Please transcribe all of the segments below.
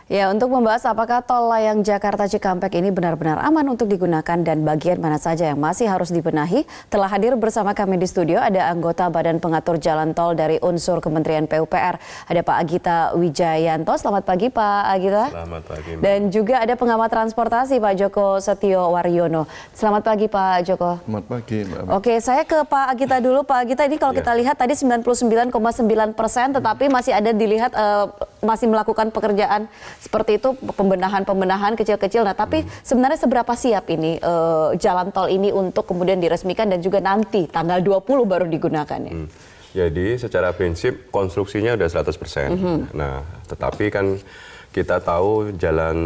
Ya, untuk membahas apakah tol layang Jakarta Cikampek ini benar-benar aman untuk digunakan dan bagian mana saja yang masih harus dibenahi, telah hadir bersama kami di studio ada anggota Badan Pengatur Jalan Tol dari unsur Kementerian PUPR, ada Pak Agita Wijayanto. Selamat pagi Pak Agita. Selamat pagi. Dan juga ada pengamat transportasi Pak Joko Setio Waryono. Selamat pagi Pak Joko. Selamat pagi Mbak. Oke, saya ke Pak Agita dulu. Pak Agita, ini kalau kita lihat tadi 99,9%, tetapi masih ada dilihat masih melakukan pekerjaan seperti itu, pembenahan kecil-kecil. Nah, tapi sebenarnya seberapa siap ini jalan tol ini untuk kemudian diresmikan dan juga nanti tanggal 20 baru digunakan ya? Jadi secara prinsip konstruksinya udah 100%. Nah, tetapi kan kita tahu jalan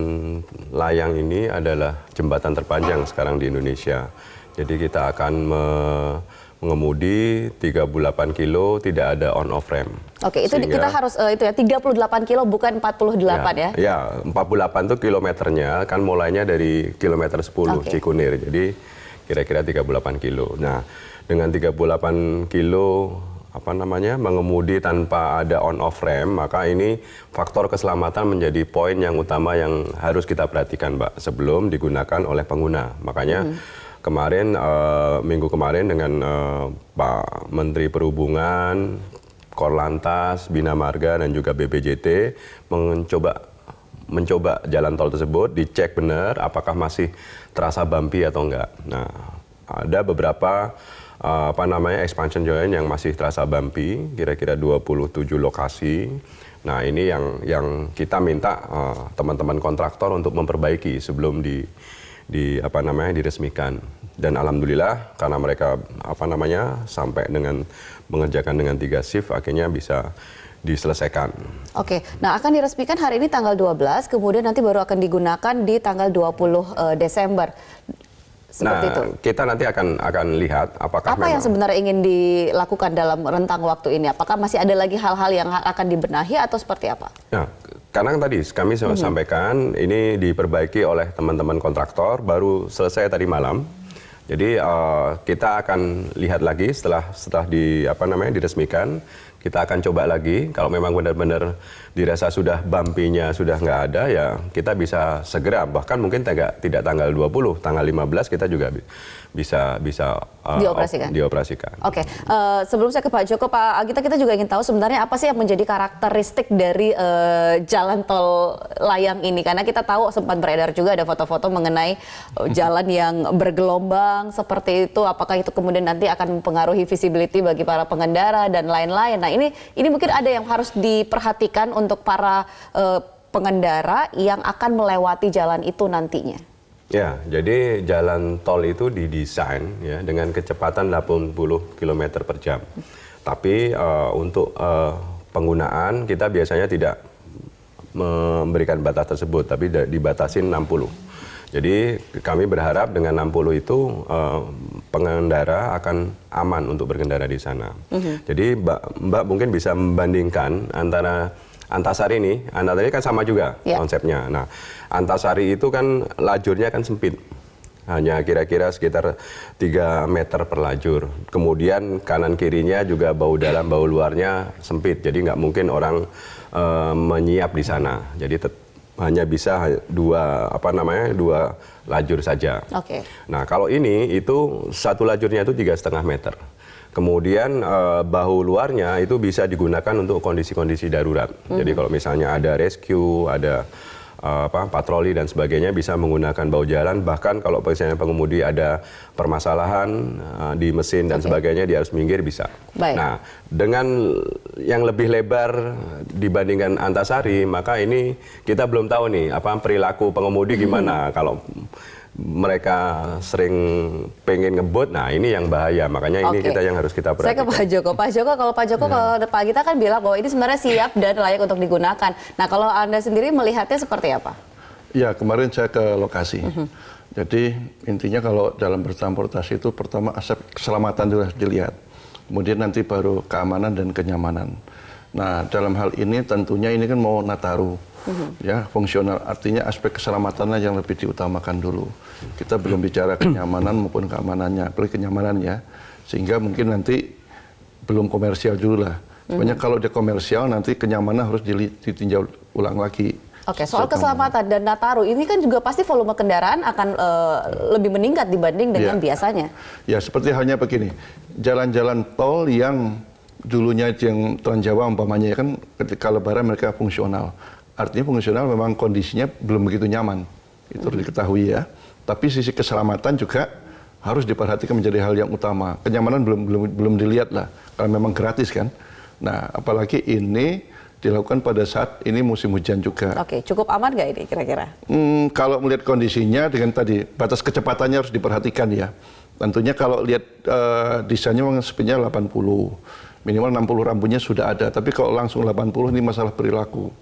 layang ini adalah jembatan terpanjang sekarang di Indonesia. Jadi kita akan mengemudi 38 kilo, tidak ada on-off ramp. Oke, itu kita harus itu ya 38 kilo bukan 48 ya? Ya, 48 itu kilometernya kan mulainya dari kilometer 10 Cikunir. Jadi kira-kira 38 kilo. Nah, dengan 38 kilo mengemudi tanpa ada on-off ramp, maka ini faktor keselamatan menjadi poin yang utama yang harus kita perhatikan, Mbak, sebelum digunakan oleh pengguna. Makanya kemarin, minggu kemarin dengan Pak Menteri Perhubungan, Korlantas, Bina Marga, dan juga BPJT mencoba jalan tol tersebut, dicek benar apakah masih terasa bumpy atau enggak. Nah, ada beberapa expansion joint yang masih terasa bumpy, kira-kira 27 lokasi. Nah, ini yang kita minta teman-teman kontraktor untuk memperbaiki sebelum diresmikan. Dan alhamdulillah karena mereka sampai dengan mengerjakan dengan 3 shift akhirnya bisa diselesaikan. Oke. Nah, akan diresmikan hari ini tanggal 12, kemudian nanti baru akan digunakan di tanggal 20 Desember. Seperti itu. Kita nanti akan lihat apakah apa yang sebenarnya ingin dilakukan dalam rentang waktu ini. Apakah masih ada lagi hal-hal yang akan dibenahi atau seperti apa? Nah, karena tadi kami sampaikan ini diperbaiki oleh teman-teman kontraktor baru selesai tadi malam. Jadi kita akan lihat lagi setelah diresmikan. Kita akan coba lagi, kalau memang benar-benar dirasa sudah bumpy-nya sudah nggak ada, ya kita bisa segera, bahkan mungkin tidak tanggal 20, tanggal 15 kita juga bisa dioperasikan. Oke, sebelum saya ke Pak Joko, Pak Agita, kita juga ingin tahu sebenarnya apa sih yang menjadi karakteristik dari jalan tol layang ini, karena kita tahu sempat beredar juga ada foto-foto mengenai jalan yang bergelombang seperti itu, apakah itu kemudian nanti akan mempengaruhi visibility bagi para pengendara dan lain-lain. Nah, ini mungkin ada yang harus diperhatikan untuk para pengendara yang akan melewati jalan itu nantinya. Ya, jadi jalan tol itu didesain ya dengan kecepatan 80 km per jam. Tapi untuk penggunaan kita biasanya tidak memberikan batas tersebut, tapi dibatasin 60. Jadi kami berharap dengan 60 itu pengendara akan aman untuk berkendara di sana. Jadi Mbak mungkin bisa membandingkan antara Antasari ini kan sama juga konsepnya. Nah, Antasari itu kan lajurnya kan sempit. Hanya kira-kira sekitar 3 meter per lajur. Kemudian kanan kirinya juga bahu dalam bahu luarnya sempit. Jadi nggak mungkin orang menyiap di sana. Jadi hanya bisa dua lajur saja. Nah, kalau ini itu satu lajurnya itu 3,5 meter. Kemudian bahu luarnya itu bisa digunakan untuk kondisi-kondisi darurat. Jadi kalau misalnya ada rescue, ada patroli dan sebagainya bisa menggunakan bahu jalan. Bahkan kalau misalnya pengemudi ada permasalahan di mesin dan sebagainya, dia harus minggir bisa. Nah, dengan yang lebih lebar dibandingkan Antasari, maka ini kita belum tahu nih perilaku pengemudi gimana. Kalau mereka sering pengen ngebut, nah ini yang bahaya. Makanya ini kita yang harus kita perhatikan. Saya ke Pak Joko. kalau Pak Agita kan bilang bahwa ini sebenarnya siap dan layak untuk digunakan. Nah, kalau Anda sendiri melihatnya seperti apa? Ya, kemarin saya ke lokasi. Jadi intinya kalau dalam bertransportasi itu pertama aspek keselamatan dulu harus dilihat. Kemudian nanti baru keamanan dan kenyamanan. Nah, dalam hal ini tentunya ini kan mau Nataru. Ya, fungsional, artinya aspek keselamatannya yang lebih diutamakan dulu. Kita belum bicara kenyamanan maupun keamanannya, apalagi kenyamanan ya, sehingga mungkin nanti belum komersial dulu lah. Sebenarnya kalau dia komersial nanti kenyamanan harus ditinjau ulang lagi. Oke, soal keselamatan dan Nataru ini kan juga pasti volume kendaraan akan lebih meningkat dibanding dengan biasanya. Ya, seperti halnya begini, jalan-jalan tol yang dulunya yang Trans Jawa umpamanya kan ketika lebaran mereka fungsional. Artinya fungsional memang kondisinya belum begitu nyaman. Itu harus diketahui ya. Tapi sisi keselamatan juga harus diperhatikan menjadi hal yang utama. Kenyamanan belum dilihat lah, karena memang gratis kan. Nah, apalagi ini dilakukan pada saat ini musim hujan juga. Oke, cukup aman nggak ini kira-kira? Kalau melihat kondisinya dengan tadi batas kecepatannya harus diperhatikan ya. Tentunya kalau lihat desainnya memang speednya 80, minimal 60 rambunya sudah ada. Tapi kalau langsung 80 ini masalah perilaku.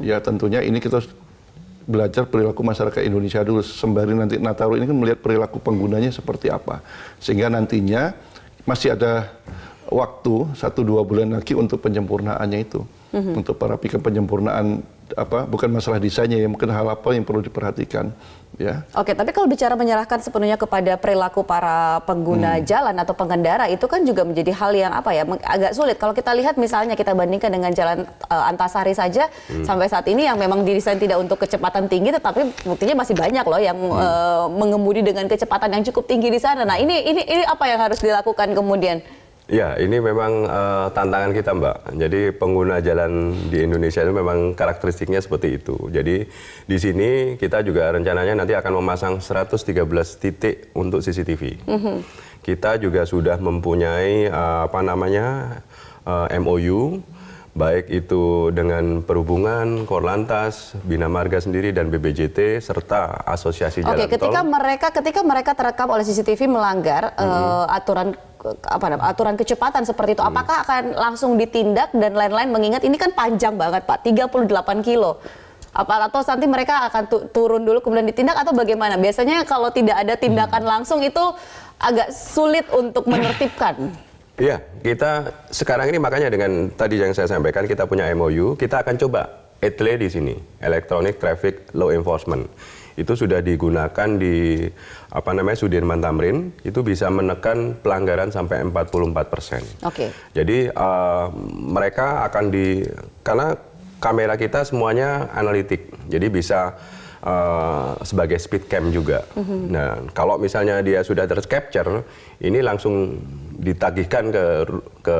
Ya tentunya ini kita harus belajar perilaku masyarakat Indonesia dulu. Sembari nanti Nataru ini kan melihat perilaku penggunanya seperti apa. Sehingga nantinya masih ada waktu 1-2 bulan lagi untuk penyempurnaannya itu. Untuk para pikir penyempurnaan bukan masalah desainnya ya, mungkin hal apa yang perlu diperhatikan ya. Oke, tapi kalau bicara menyerahkan sepenuhnya kepada perilaku para pengguna jalan atau pengendara itu kan juga menjadi hal yang agak sulit. Kalau kita lihat misalnya kita bandingkan dengan jalan Antasari saja sampai saat ini yang memang didesain tidak untuk kecepatan tinggi, tetapi buktinya masih banyak loh yang mengemudi dengan kecepatan yang cukup tinggi di sana. Nah, ini apa yang harus dilakukan kemudian? Ya, ini memang tantangan kita, Mbak. Jadi pengguna jalan di Indonesia itu memang karakteristiknya seperti itu. Jadi di sini kita juga rencananya nanti akan memasang 113 titik untuk CCTV. Kita juga sudah mempunyai MOU, baik itu dengan Perhubungan, Korlantas, Bina Marga sendiri dan BPJT serta Asosiasi Jalan Tol. Oke, ketika mereka terekam oleh CCTV melanggar aturan kecepatan seperti itu, apakah akan langsung ditindak dan lain-lain, mengingat ini kan panjang banget Pak, 38 kilo. Atau nanti mereka akan turun dulu kemudian ditindak atau bagaimana? Biasanya kalau tidak ada tindakan langsung itu agak sulit untuk menertibkan. Iya, kita sekarang ini makanya dengan tadi yang saya sampaikan kita punya MOU, kita akan coba ETLE di sini, Electronic Traffic Law Enforcement. Itu sudah digunakan di Sudirman Tamrin, itu bisa menekan pelanggaran sampai 44%. Oke. Jadi mereka akan karena kamera kita semuanya analitik, jadi bisa sebagai speed cam juga. Nah, kalau misalnya dia sudah tercapture, ini langsung ditagihkan ke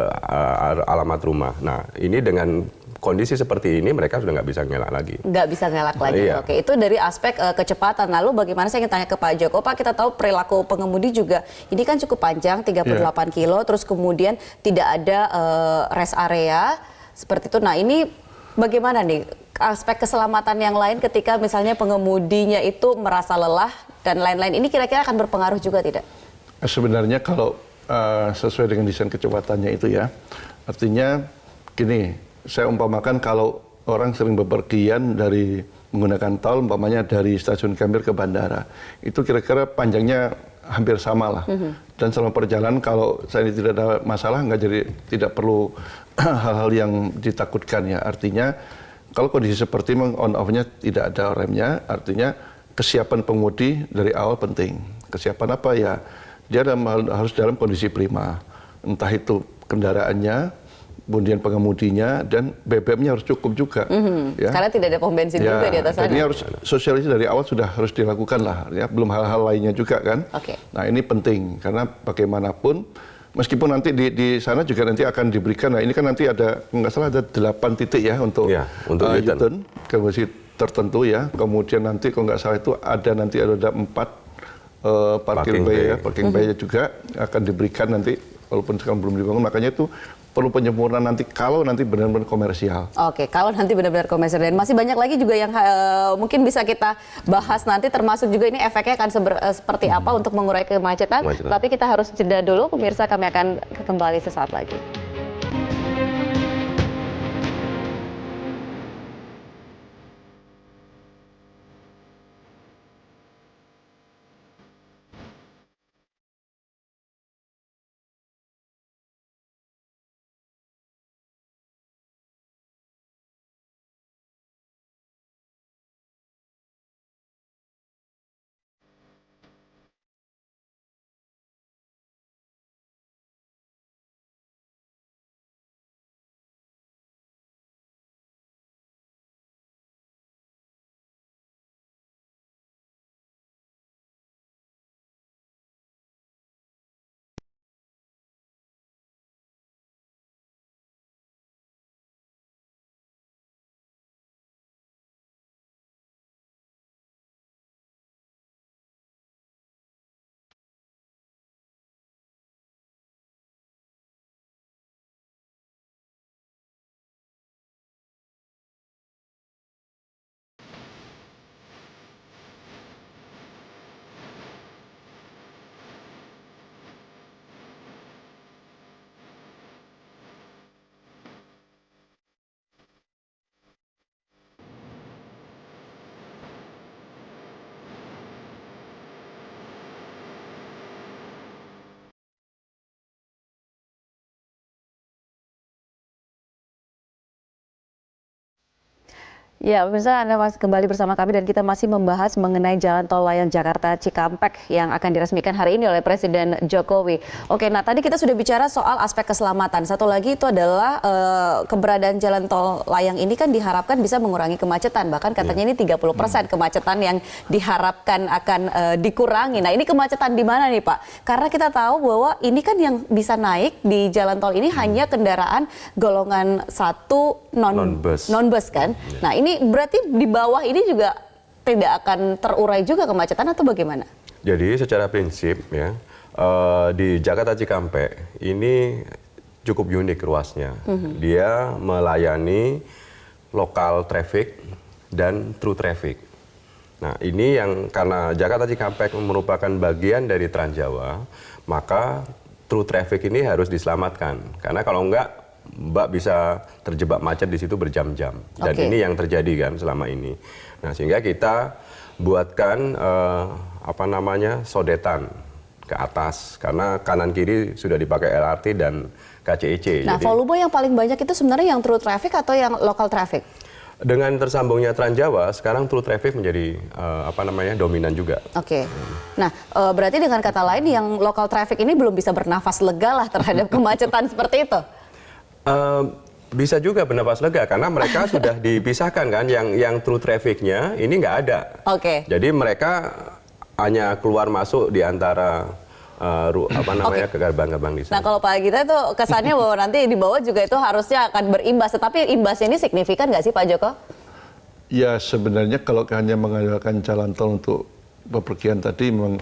alamat rumah. Nah, ini dengan kondisi seperti ini mereka sudah nggak bisa ngelak lagi. Nggak bisa ngelak lagi. Iya. Oke, itu dari aspek kecepatan. Lalu bagaimana, saya ingin tanya ke Pak Joko, Pak, kita tahu perilaku pengemudi juga ini kan cukup panjang, 38 kilo, terus kemudian tidak ada rest area seperti itu. Nah, ini bagaimana nih aspek keselamatan yang lain ketika misalnya pengemudinya itu merasa lelah dan lain-lain, ini kira-kira akan berpengaruh juga tidak? Sebenarnya kalau sesuai dengan desain kecepatannya itu ya, artinya gini, saya umpamakan kalau orang sering bepergian dari menggunakan tol, umpamanya dari stasiun Gambir ke bandara, itu kira-kira panjangnya hampir sama lah. Dan selama perjalanan kalau saya tidak ada masalah, tidak perlu hal-hal yang ditakutkan ya. Artinya kalau kondisi seperti on off-nya tidak ada remnya, artinya kesiapan pengemudi dari awal penting. Kesiapan apa ya? Dia harus dalam kondisi prima. Entah itu kendaraannya, kemudian pengemudinya, dan BBM-nya harus cukup juga. Ya. Karena tidak ada pom bensin juga di atas sana. Ini harus sosialisasi dari awal sudah harus dilakukan lah. Ya. Belum hal-hal lainnya juga kan. Nah ini penting, karena bagaimanapun, meskipun nanti di sana juga nanti akan diberikan, nah ini kan nanti ada, nggak salah ada 8 titik ya untuk U-turn, kondisi tertentu ya. Kemudian nanti kalau nggak salah itu ada 4 parking bay juga akan diberikan nanti, walaupun sekarang belum dibangun, makanya itu perlu penyempurnaan nanti kalau nanti benar-benar komersial. Oke, kalau nanti benar-benar komersial. Dan masih banyak lagi juga yang mungkin bisa kita bahas nanti, termasuk juga ini efeknya akan seperti apa untuk mengurai kemacetan. Tapi kita harus jeda dulu, pemirsa, kami akan kembali sesaat lagi. Ya, pemirsa, Anda masih kembali bersama kami dan kita masih membahas mengenai jalan tol layang Jakarta Cikampek yang akan diresmikan hari ini oleh Presiden Jokowi. Oke, nah tadi kita sudah bicara soal aspek keselamatan. Satu lagi itu adalah keberadaan jalan tol layang ini kan diharapkan bisa mengurangi kemacetan. Bahkan katanya ini 30% kemacetan yang diharapkan akan dikurangi. Nah, ini kemacetan di mana nih, Pak? Karena kita tahu bahwa ini kan yang bisa naik di jalan tol ini hanya kendaraan golongan 1 non-bus kan? Nah, ini berarti di bawah ini juga tidak akan terurai juga kemacetan atau bagaimana? Jadi secara prinsip ya di Jakarta Cikampek ini cukup unik ruasnya. Dia melayani lokal traffic dan through traffic. Nah ini yang karena Jakarta Cikampek merupakan bagian dari Transjawa, maka through traffic ini harus diselamatkan. Karena kalau enggak Mbak bisa terjebak macet di situ berjam-jam. Dan ini yang terjadi kan selama ini. Nah, sehingga kita buatkan sodetan ke atas karena kanan kiri sudah dipakai LRT dan KCEC. Nah, jadi, volume yang paling banyak itu sebenarnya yang through traffic atau yang local traffic? Dengan tersambungnya Transjawa, sekarang through traffic menjadi dominan juga. Oke. Nah, berarti dengan kata lain yang local traffic ini belum bisa bernafas lega lah terhadap kemacetan seperti itu. Bisa juga bernafas lega karena mereka sudah dipisahkan kan, yang through trafficnya ini nggak ada. Jadi mereka hanya keluar masuk di antara ke gerbang-gerbang di sana. Nah kalau Pak Gita itu kesannya bahwa nanti di bawah juga itu harusnya akan berimbas, tetapi imbasnya ini signifikan nggak sih Pak Joko? Ya sebenarnya kalau hanya mengandalkan jalan tol untuk bepergian tadi memang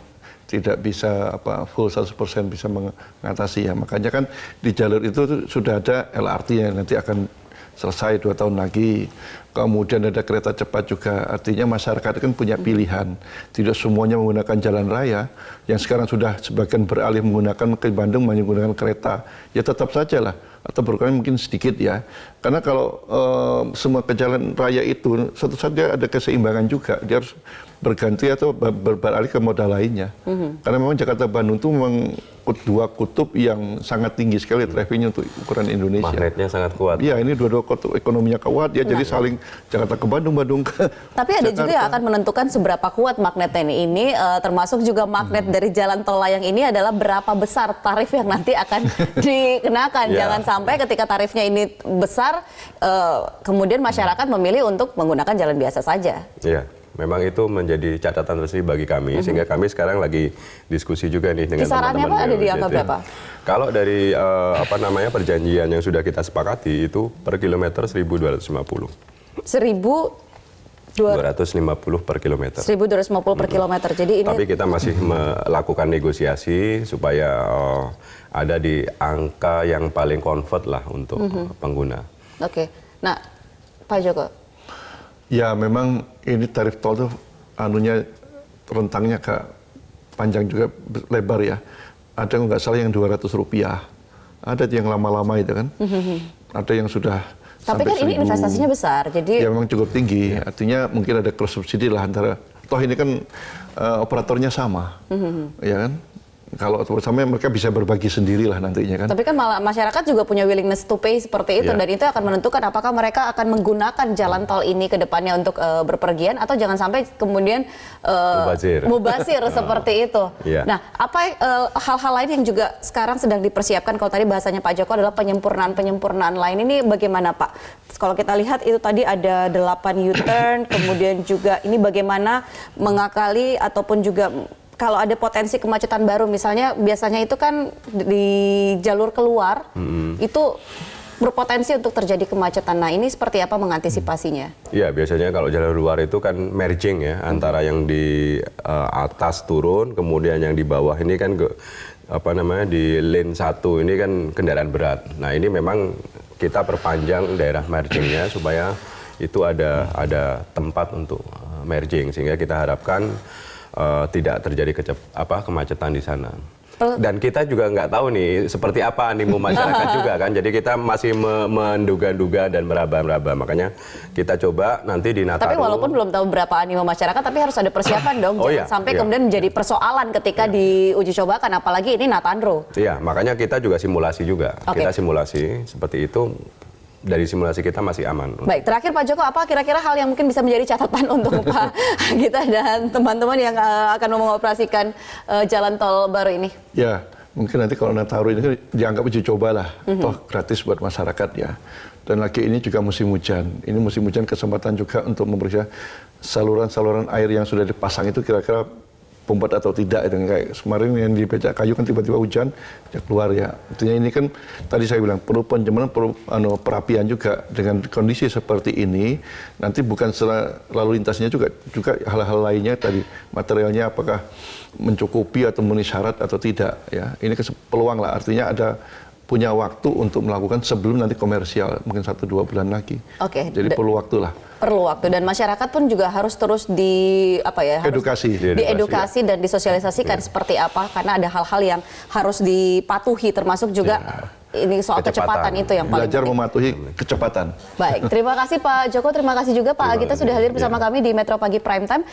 tidak bisa full 100% bisa mengatasi ya. Makanya kan di jalur itu sudah ada LRT yang nanti akan selesai 2 tahun lagi. Kemudian ada kereta cepat juga. Artinya masyarakat kan punya pilihan. Tidak semuanya menggunakan jalan raya. Yang sekarang sudah sebagian beralih menggunakan ke Bandung menggunakan kereta. Ya tetap saja lah. Atau berkurang mungkin sedikit ya. Karena kalau semua ke jalan raya itu suatu saat dia ada keseimbangan juga. Dia harus berganti atau beralih ke moda lainnya. Karena memang Jakarta Bandung itu memang dua kutub yang sangat tinggi sekali trafiknya untuk ukuran Indonesia. Magnetnya sangat kuat. Iya, ini dua kutub ekonominya kuat ya, jadi saling Jakarta ke Bandung, Bandung ke Tapi ada Jakarta juga yang akan menentukan seberapa kuat magnetnya ini, termasuk juga magnet dari jalan tol layang ini adalah berapa besar tarif yang nanti akan dikenakan. Jangan sampai ketika tarifnya ini besar, kemudian masyarakat memilih untuk menggunakan jalan biasa saja. Iya. Memang itu menjadi catatan resmi bagi kami, sehingga kami sekarang lagi diskusi juga nih dengan teman-teman. Kisarannya Pak ada di angka berapa? Kalau dari perjanjian yang sudah kita sepakati itu per kilometer 1.250. 1.250 per kilometer. 1.250 per kilometer. Jadi ini. Tapi kita masih melakukan negosiasi supaya ada di angka yang paling comfort lah untuk pengguna. Oke. Nah, Pak Joko. Ya memang ini tarif tol tuh rentangnya agak panjang juga lebar ya. Ada nggak salah yang Rp200, ada yang lama-lama itu kan, ada yang sudah. Tapi kan ini investasinya besar, jadi. Ya memang cukup tinggi. Artinya mungkin ada cross subsidi lah antara. Toh ini kan operatornya sama, ya kan. Kalau bersama mereka bisa berbagi sendiri lah nantinya kan. Tapi kan malah masyarakat juga punya willingness to pay seperti itu, dan itu akan menentukan apakah mereka akan menggunakan jalan tol ini ke depannya untuk berpergian atau jangan sampai kemudian mubazir seperti itu. Nah, apa hal-hal lain yang juga sekarang sedang dipersiapkan? Kalau tadi bahasanya Pak Joko adalah penyempurnaan lain, ini bagaimana Pak? Kalau kita lihat itu tadi ada 8 U-turn, kemudian juga ini bagaimana mengakali ataupun juga kalau ada potensi kemacetan baru, misalnya biasanya itu kan di jalur keluar, itu berpotensi untuk terjadi kemacetan. Nah ini seperti apa mengantisipasinya? Iya, biasanya kalau jalur luar itu kan merging ya, antara yang di atas turun, kemudian yang di bawah ini kan di lane 1 ini kan kendaraan berat. Nah ini memang kita perpanjang daerah mergingnya supaya itu ada tempat untuk merging, sehingga kita harapkan tidak terjadi kemacetan di sana. Dan kita juga nggak tahu nih seperti apa animo masyarakat juga kan. Jadi kita masih menduga-duga dan meraba-raba. Makanya kita coba nanti di Nataru. Tapi walaupun belum tahu berapa animo masyarakat, tapi harus ada persiapan dong. Jangan sampai kemudian menjadi persoalan ketika diuji cobakan. Apalagi ini Natandro. Iya, makanya kita juga simulasi juga. Kita simulasi seperti itu. dari simulasi kita masih aman. Baik, terakhir Pak Joko, apa kira-kira hal yang mungkin bisa menjadi catatan untuk Pak Agita dan teman-teman yang akan mengoperasikan jalan tol baru ini? Ya, mungkin nanti kalau Nataru ini kan dianggap uji coba lah, toh gratis buat masyarakat ya. Dan lagi ini juga musim hujan. Ini musim hujan kesempatan juga untuk memeriksa saluran-saluran air yang sudah dipasang itu kira-kira bombat atau tidak. Itu kayak kemarin yang di becak kayu kan tiba-tiba hujan, ya keluar ya. Artinya ini kan tadi saya bilang perlu penjemaran, perlu perapian juga dengan kondisi seperti ini. Nanti bukan lalu lintasnya juga hal-hal lainnya tadi materialnya apakah mencukupi atau memenuhi syarat atau tidak ya. Ini peluang lah, artinya ada punya waktu untuk melakukan sebelum nanti komersial, mungkin 1-2 bulan lagi. Oke. Jadi perlu waktu lah. Perlu waktu, dan masyarakat pun juga harus terus diedukasi dan disosialisasikan seperti apa, karena ada hal-hal yang harus dipatuhi, termasuk juga ini soal kecepatan itu yang paling belajar penting. mematuhi kecepatan. Baik, terima kasih Pak Joko, terima kasih juga Pak Agita sudah hadir bersama kami di Metro Pagi Prime Time.